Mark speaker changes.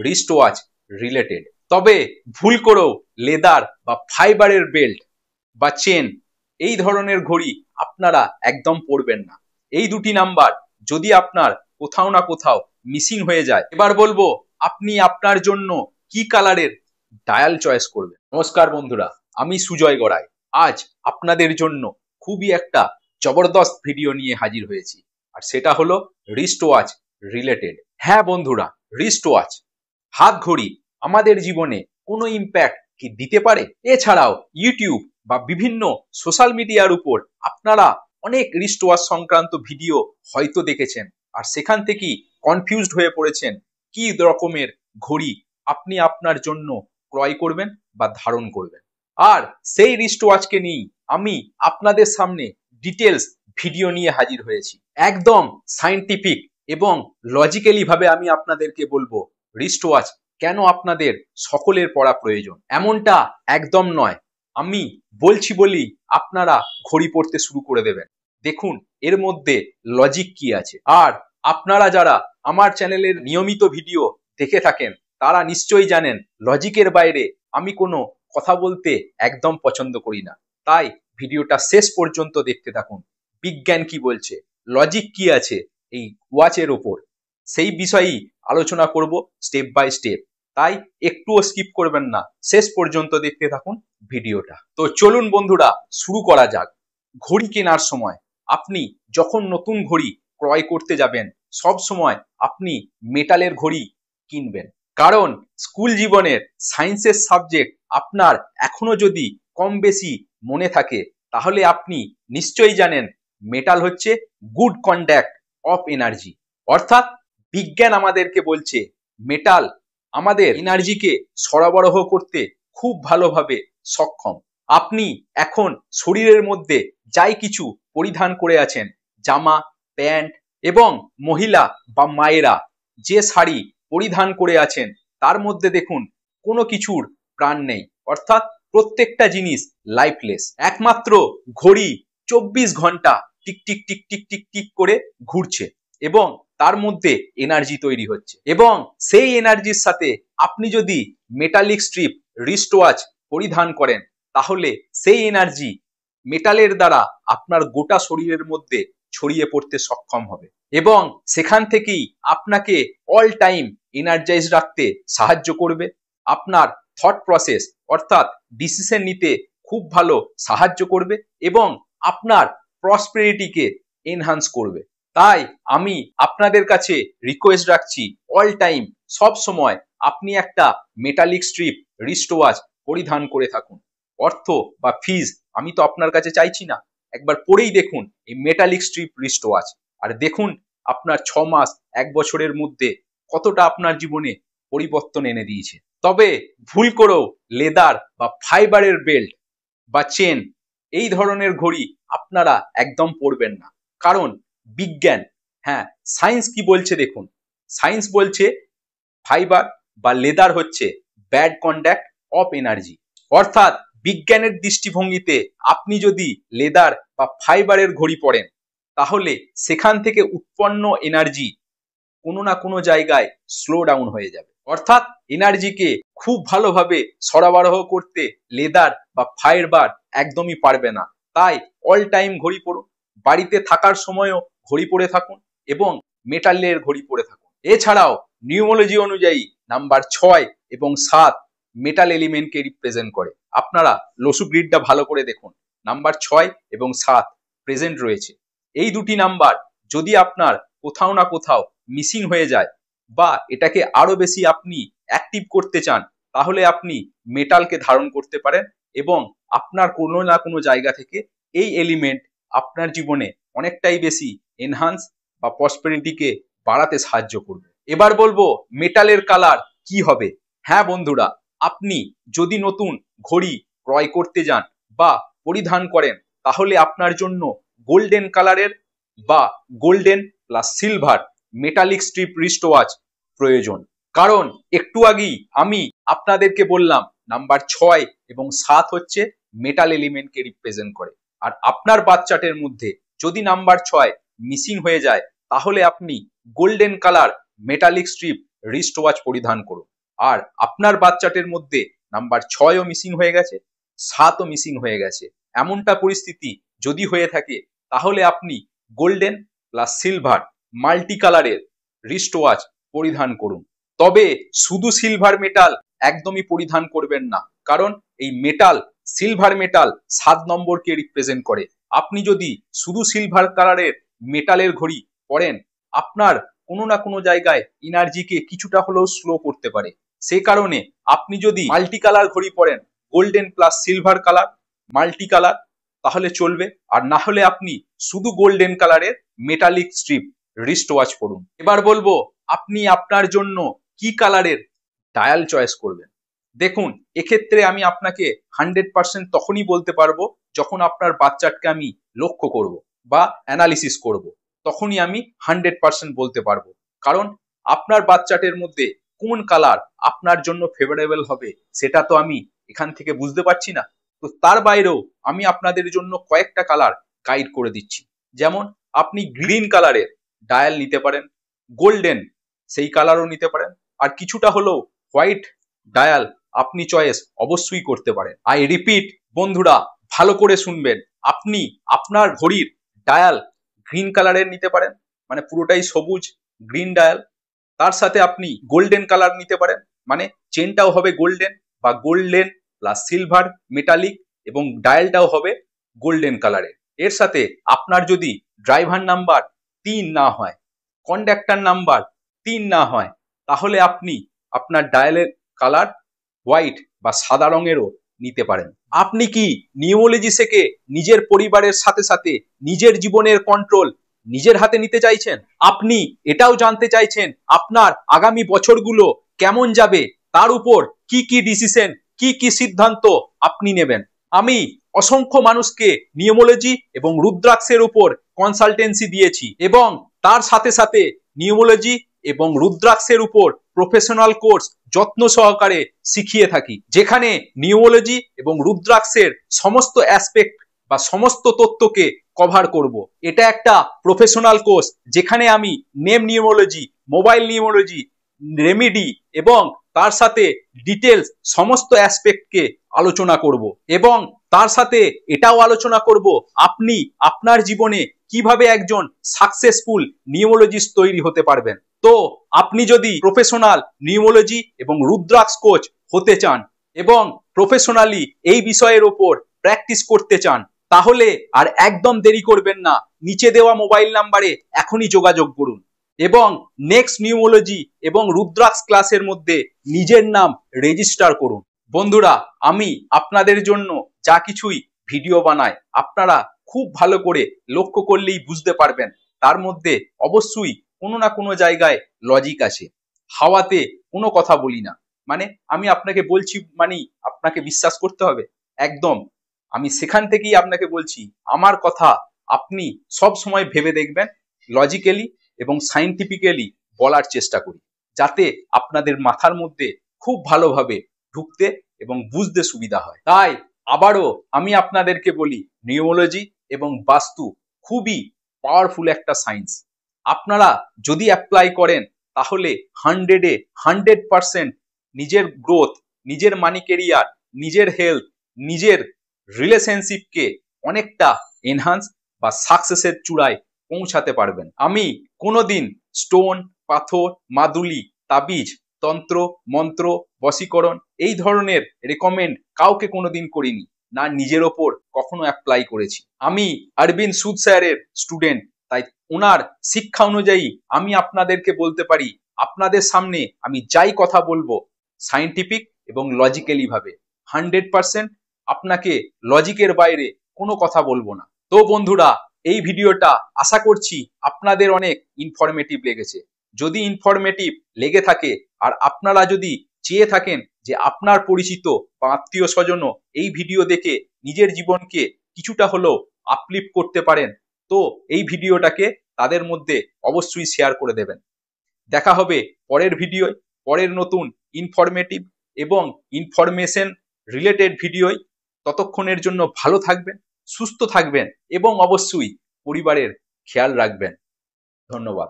Speaker 1: Wrist watch related. তবে ভুল করেও লেদার বা ফাইবারের বেল্ট বা চেন এই ধরনের ঘড়ি আপনারা একদম পরবেন না। এই দুটি নাম্বার যদি আপনার কোথাও না কোথাও মিসিং হয়ে যায়, এবার বলবো আপনি আপনার জন্য কি কালারের ডায়াল চয়েস করবেন। নমস্কার বন্ধুরা, আমি সুজয় গড়াই। আজ আপনাদের জন্য খুবই একটা জবরদস্ত ভিডিও নিয়ে হাজির হয়েছি, আর সেটা হলো রিস্ট ওয়াচ রিলেটেড। হ্যাঁ বন্ধুরা, রিস্ট ওয়াচ হাত ঘড়ি আমাদের জীবনে কোনো ইম্প্যাক্ট কি দিতে পারে? এছাড়াও ইউটিউব বা বিভিন্ন সোশ্যাল মিডিয়ার উপর আপনারা অনেক রিস্ট ওয়াচ সংক্রান্ত ভিডিও হয়তো দেখেছেন, আর সেখান থেকেই কনফিউজড হয়ে পড়েছেন কি রকমের ঘড়ি আপনি আপনার জন্য ক্রয় করবেন বা ধারণ করবেন। আর সেই রিস্ট ওয়াচকে নিয়েই আমি আপনাদের সামনে ডিটেলস ভিডিও নিয়ে হাজির হয়েছি। একদম সায়েন্টিফিক এবং লজিক্যালি ভাবে আমি আপনাদেরকে বলবো রিস্ট ওয়াচ কেন আপনাদের সকলের পড়া প্রয়োজন। এমনটা একদম নয় আমি বলছি বলি আপনারা ঘড়ি পড়তে শুরু করে দেবেন। দেখুন এর মধ্যে লজিক কি আছে। আর আপনারা যারা আমার চ্যানেলের নিয়মিত ভিডিও দেখে থাকেন তারা নিশ্চয়ই জানেন লজিকের বাইরে আমি কোনো কথা বলতে একদম পছন্দ করি না। তাই ভিডিওটা শেষ পর্যন্ত দেখতে থাকুন। বিজ্ঞান কি বলছে, লজিক কি আছে এই ওয়াচের ওপর, সেই বিষয়েই আলোচনা করব স্টেপ বাই স্টেপ। তাই একটুও স্কিপ করবেন না, শেষ পর্যন্ত দেখতে থাকুন ভিডিওটা। তো চলুন বন্ধুরা শুরু করা যাক। ঘড়ি কেনার সময় আপনি যখন নতুন ঘড়ি ক্রয় করতে যাবেন সব সময় আপনি মেটালের ঘড়ি কিনবেন, কারণ স্কুল জীবনের সায়েন্সের সাবজেক্ট আপনার এখনো যদি কম বেশি মনে থাকে তাহলে আপনি নিশ্চয়ই জানেন মেটাল হচ্ছে গুড কন্ডাক্ট অফ এনার্জি। অর্থাৎ বিজ্ঞান আমাদেরকে বলছে মেটাল আমাদের এনার্জিকে সরবরাহ করতে খুব ভালোভাবে সক্ষম। আপনি এখন শরীরের মধ্যে যাই কিছু পরিধান করে আছেন, জামা, প্যান্ট এবং মহিলা বা মায়েরা যে শাড়ি পরিধান করে আছেন তার মধ্যে দেখুন কোনো কিছুর প্রাণ নেই, অর্থাৎ প্রত্যেকটা জিনিস লাইফলেস। একমাত্র ঘড়ি 24 ঘন্টা tick tick tick tick tick tick করে ঘুরছে এবং তার মধ্যে এনার্জি তৈরি হচ্ছে, এবং সেই এনার্জির সাথে আপনি যদি মেটালিক স্ট্রিপ রিস্ট ওয়াচ পরিধান করেন তাহলে সেই এনার্জি মেটালের দ্বারা আপনার গোটা শরীরের মধ্যে ছড়িয়ে পড়তে সক্ষম হবে এবং সেখান থেকেই আপনাকে অল টাইম এনার্জাইজ রাখতে সাহায্য করবে। আপনার থট প্রসেস অর্থাৎ ডিসিশন নিতে খুব ভালো সাহায্য করবে এবং আপনার প্রসপেরিটিকে এনহান্স করবে। তাই আমি আপনাদের কাছে রিকোয়েস্ট রাখছি অল টাইম সব সময় আপনি একটা মেটালিক স্ট্রিপ রিস্ট ওয়াচ পরিধান করে থাকুন। অর্থ বা ফিজ আমি তো আপনার কাছে চাইছি না, একবার পরেই দেখুন এই মেটালিক স্ট্রিপ রিস্ট ওয়াচ, আর দেখুন আপনার 6 মাস 1 বছরের মধ্যে কতটা আপনার জীবনে পরিবর্তন এনে দিয়েছে। তবে ভুল করেও লেদার বা ফাইবারের বেল্ট বা চেন এই ধরনের ঘড়ি আপনারা একদম পরবেন না, কারণ বিজ্ঞান, হ্যাঁ সায়েন্স কি বলছে দেখুন। সায়েন্স বলছে ফাইবার বা লেদার হচ্ছে ব্যাড কন্ডাক্ট অফ এনার্জি। অর্থাৎ বিজ্ঞানের দৃষ্টিভঙ্গিতে আপনি যদি লেদার বা ফাইবারের ঘড়ি পরেন তাহলে সেখান থেকে উৎপন্ন এনার্জি কোনো না কোনো জায়গায় স্লো ডাউন হয়ে যাবে। অর্থাৎ এনার্জিকে খুব ভালোভাবে সরবরাহ করতে লেদার বা ফাইবার একদমই পারবে না। তাই অল টাইম ঘড়ি পরুন, বাড়িতে থাকার সময়ও ঘড়ি পরে থাকুন এবং মেটালের ঘড়ি পরে থাকুন। এছাড়াও নিউমোলজি অনুযায়ী নাম্বার 6 এবং 7 মেটাল এলিমেন্টকে রিপ্রেজেন্ট করে। আপনারা লসু গ্রিডটা ভালো করে দেখুন, নাম্বার 6 এবং 7 প্রেজেন্ট রয়েছে। এই দুটি নাম্বার যদি আপনার কোথাও না কোথাও মিসিং হয়ে যায় বা এটাকে আরো বেশি আপনি অ্যাক্টিভ করতে চান তাহলে আপনি মেটালকে ধারণ করতে পারেন এবং আপনার কোনো না কোনো জায়গা থেকে এই এলিমেন্ট আপনার জীবনে অনেকটাই বেশি এনহান্স বা প্রসপেরিটিকে বাড়াতে সাহায্য করবে। এবার বলবো মেটালের কালার কি হবে। হ্যাঁ বন্ধুরা, আপনি যদি নতুন ঘড়ি ক্রয় করতে যান বা পরিধান করেন তাহলে আপনার জন্য গোল্ডেন কালারের বা golden plus silver metallic strip wrist watch প্রয়োজন। কারণ একটু আগেই আমি আপনাদেরকে বললাম নাম্বার 6 এবং 7 হচ্ছে মেটাল এলিমেন্টকে রিপ্রেজেন্ট করে, আর আপনার বাচ্চাটের মধ্যে যদি নাম্বার 6 মিসিং হয়ে যায় তাহলে আপনি golden colour metallic strip wrist watch পরিধান করুন। আর আপনার বাচ্চাটির মধ্যে নাম্বার 6ও মিসিং হয়ে গেছে, 7ও মিসিং হয়ে গেছে, এমনটা পরিস্থিতি যদি হয়ে থাকে, তাহলে আপনি গোল্ডেন প্লাস সিলভার মাল্টি কালারের রিস্ট ওয়াচ পরিধান করুন। তবে শুধু সিলভার মেটাল একদমই পরিধান করবেন না, কারণ এই মেটাল, সিলভার মেটাল 7 নম্বরকে রিপ্রেজেন্ট করে। আপনি যদি শুধু সিলভার কালারের মেটালের ঘড়ি পরেন, আপনার কোনো না কোনো জায়গায় এনার্জিকে কিছুটা হলেও স্লো করতে পারে। সেই কারণে আপনি যদি মাল্টি কালার ঘড়ি পরেন, golden plus silver colour multi colour, তাহলে চলবে। আর না হলে আপনি শুধু গোল্ডেন কালারের মেটালিক স্ট্রিপ রিস্ট ওয়াচ পরুন। এবার বলবো আপনি আপনার জন্য কি কালারের ডায়াল চয়েস করবেন। দেখুন, এক্ষেত্রে আমি আপনাকে 100% তখনই বলতে পারবো যখন আপনার বাচ্চাকে আমি লক্ষ্য করব বা অ্যানালিসিস করব, তখনই আমি 100% বলতে পারবো। কারণ আপনার বাচ্চাটির মধ্যে কোন কালার আপনার জন্য ফেভারেবল হবে সেটা তো আমি এখান থেকে বুঝতে পারছি না। তো তার বাইরেও আমি আপনাদের জন্য কয়েকটা কালার গাইড করে দিচ্ছি। যেমন আপনি গ্রিন কালারের ডায়াল নিতে পারেন, গোল্ডেন সেই কালারও নিতে পারেন, আর কিছুটা হলেও হোয়াইট ডায়াল আপনি চয়েস অবশ্যই করতে পারেন। আই রিপিট বন্ধুরা, ভালো করে শুনবেন, আপনি আপনার ঘড়ির ডায়াল গ্রিন কালারের নিতে পারেন, মানে পুরোটাই সবুজ গ্রিন ডায়াল। তার সাথে আপনি গোল্ডেন কালার নিতে পারেন, মানে চেনটাও হবে গোল্ডেন বা গোল্ডেন প্লাস সিলভার মেটালিক, এবং ডায়ালটাও হবে গোল্ডেন কালারের। এর সাথে আপনার যদি ড্রাইভার নাম্বার 3 না হয়, কন্ডাক্টর নাম্বার 3 না হয়, তাহলে আপনি আপনার ডায়ালের কালার হোয়াইট বা সাদা রঙেরও নিতে পারেন। আপনি কি নিউমোলজি থেকে নিজের পরিবারের সাথে সাথে নিজের জীবনের কন্ট্রোল নিজের হাতে নিতে চাইছেন? আপনি এটাও জানতে চাইছেন আপনার আগামী বছরগুলো কেমন যাবে, তার উপর কি কি ডিসিশন, কি কি সিদ্ধান্ত আপনি নেবেন? আমি অসংখ্য মানুষকে নিউমোলজি এবং রুদ্রাক্ষের উপর কনসালটেন্সি দিয়েছি, এবং তার সাথে সাথে নিউমোলজি এবং রুদ্রাক্ষের উপর প্রফেশনাল কোর্স যত্ন সহকারে শিখিয়ে থাকি, যেখানে নিউমোলজি এবং রুদ্রাক্ষের সমস্ত অ্যাসপেক্ট বা সমস্ত তথ্যকে কভার করব। এটা একটা প্রফেশনাল কোর্স যেখানে আমি নেম নিউমোলজি, মোবাইল নিউমোলজি, রেমিডি এবং তার সাথে ডিটেলস সমস্ত অ্যাসপেক্টকে আলোচনা করব, এবং তার সাথে এটাও আলোচনা করব আপনি আপনার জীবনে কিভাবে একজন সাকসেসফুল নিউমোলজিস্ট তৈরি হতে পারবেন। তো আপনি যদি প্রফেশনাল নিউমোলজি এবং রুদ্রাক্ষ কোচ হতে চান এবং প্রফেশনালি এই বিষয়ের ওপর প্র্যাকটিস করতে চান, তাহলে আর একদম দেরি করবেন না, নিচে দেওয়া মোবাইল নাম্বারে এখনই যোগাযোগ করুন এবং নেক্সট নিউমোলজি এবং রুদ্রাক্ষ ক্লাসের মধ্যে নিজের নাম রেজিস্টার করুন। বন্ধুরা, আমি আপনাদের জন্য যা কিছুই ভিডিও বানাই, আপনারা খুব ভালো করে লক্ষ্য করলেই বুঝতে পারবেন তার মধ্যে অবশ্যই কোনো না কোনো জায়গায় লজিক আছে। হাওয়াতে কোনো কথা বলি না, মানে আমি আপনাকে বলছি মানেই আপনাকে বিশ্বাস করতে হবে, একদম আমি সেখান থেকেই আপনাকে বলছি। আমার কথা আপনি সব সময় ভেবে দেখবেন, লজিক্যালি এবং সাইন্টিফিক্যালি বলার চেষ্টা করি, যাতে আপনাদের মাথার মধ্যে খুব ভালোভাবে ঢুকতে এবং বুঝতে সুবিধা হয়। তাই আবারও আমি আপনাদেরকে বলি, নিউমোলজি এবং বাস্তু খুবই পাওয়ারফুল একটা সায়েন্স। আপনারা যদি অ্যাপ্লাই করেন, তাহলে 100% নিজের গ্রোথ, নিজের মানি কেরিয়ার, নিজের হেলথ, নিজের রিলেশনশিপকে অনেকটা এনহান্স বা সাকসেসের চূড়ায় পৌঁছাতে পারবেন। আমি কোনোদিন স্টোন, পাথর, মাদুলি, তাবিজ, তন্ত্র, মন্ত্র, বশীকরণ এই ধরনের রেকমেন্ড কাউকে কোনোদিন করিনি, না নিজের ওপর কখনো অ্যাপ্লাই করেছি। আমি অরবিন্দ সুদ স্যারের স্টুডেন্ট, তাই ওনার শিক্ষা অনুযায়ী আমি আপনাদেরকে বলতে পারি, আপনাদের সামনে আমি যাই কথা বলবো সায়েন্টিফিক এবং লজিক্যালি ভাবে, 100% আপনাকে লজিকের বাইরে কোনো কথা বলবো না। তো বন্ধুরা, এই ভিডিওটা আশা করছি আপনাদের অনেক ইনফরমেটিভ লেগেছে। যদি ইনফরমেটিভ লেগে থাকে আর আপনারা যদি চেয়ে থাকেন যে আপনার পরিচিত বা আত্মীয় স্বজনও এই ভিডিও দেখে নিজের জীবনকে কিছুটা হলেও আপলিফট করতে পারেন, তো এই ভিডিওটাকে তাদের মধ্যে অবশ্যই শেয়ার করে দেবেন। দেখা হবে পরের ভিডিওয়, পরের নতুন ইনফরমেটিভ এবং ইনফরমেশন রিলেটেড ভিডিওয়। ততক্ষণের জন্য ভালো থাকবেন, সুস্থ থাকবেন এবং অবশ্যই পরিবারের খেয়াল রাখবেন। ধন্যবাদ।